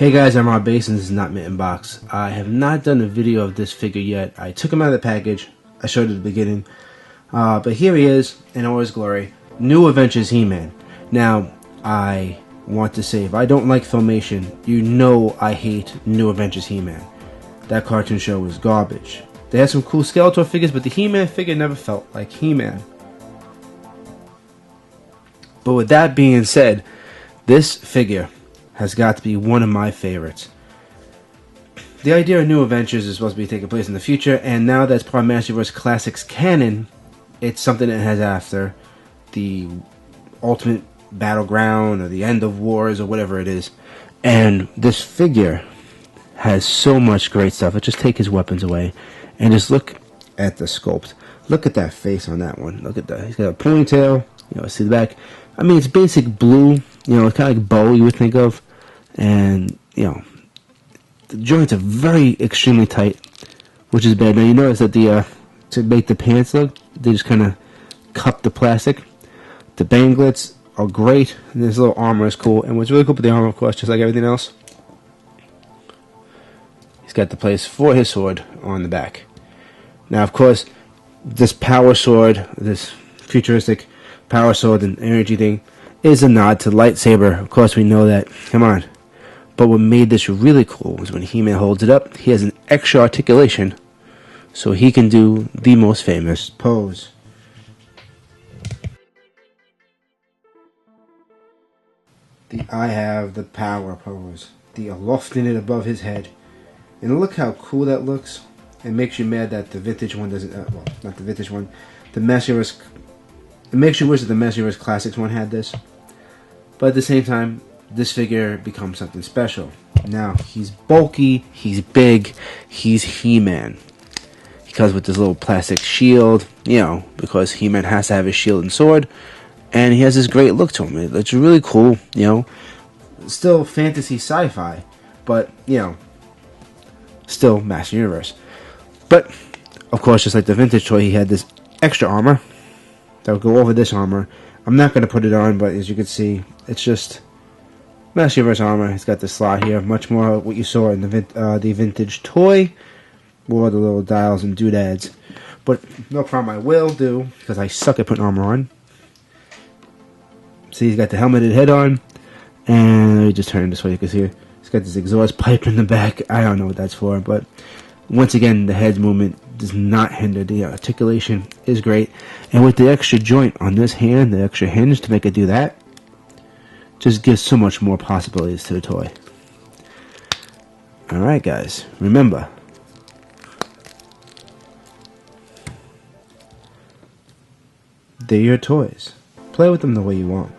Hey guys, I'm Rob Bass and this is Not Mitten Box. I have not done a video of this figure yet. I took him out of the package. I showed it at the beginning. But here he is in all his glory. New Adventures He-Man. Now, I want to say, if I don't like Filmation, you know I hate New Adventures He-Man. That cartoon show was garbage. They had some cool Skeletor figures, but the He-Man figure never felt like He-Man. But with that being said, this figure has got to be one of my favorites. The idea of New Adventures is supposed to be taking place in the future, and now that's part of Masterverse Classics canon, it's something that has after the Ultimate Battleground or the End of Wars or whatever it is. And this figure has so much great stuff. Let's just take his weapons away and just look at the sculpt. Look at that face on that one. Look at that. He's got a ponytail. You know, see the back. I mean, it's basic blue. You know, it's kind of like Bo you would think of. And, you know, the joints are very extremely tight, which is bad. Now, you notice that to make the pants look, they just kind of cup the plastic. The banglets are great. And this little armor is cool. And what's really cool with the armor, of course, just like everything else, he's got the place for his sword on the back. Now, of course, this power sword, this futuristic power sword and energy thing, is a nod to lightsaber. Of course, we know that. Come on. But what made this really cool was when He-Man holds it up, he has an extra articulation, so he can do the most famous pose. The I have the power pose. The lofting it above his head. And look how cool that looks. It makes you mad that the vintage one doesn't, well, not the vintage one, the Masterverse. It makes you wish that the Masterverse Classics one had this. But at the same time, this figure becomes something special. Now, he's bulky, he's big, he's He-Man. He comes with this little plastic shield, you know, because He-Man has to have his shield and sword. And he has this great look to him. It's really cool, you know. Still fantasy sci-fi, but, you know, still Master Universe. But, of course, just like the vintage toy, he had this extra armor that would go over this armor. I'm not going to put it on, but as you can see, it's just Master Universe armor. It's got the slot here, much more what you saw in the vintage toy, with the little dials and doodads. But no problem, I will do, because I suck at putting armor on. See, he's got the helmeted head on, and let me just turn this way, because here, he's got this exhaust pipe in the back. I don't know what that's for, but once again, the head movement does not hinder. The articulation is great. And with the extra joint on this hand, the extra hinge to make it do that, just gives so much more possibilities to the toy. Alright guys, remember, they're your toys. Play with them the way you want.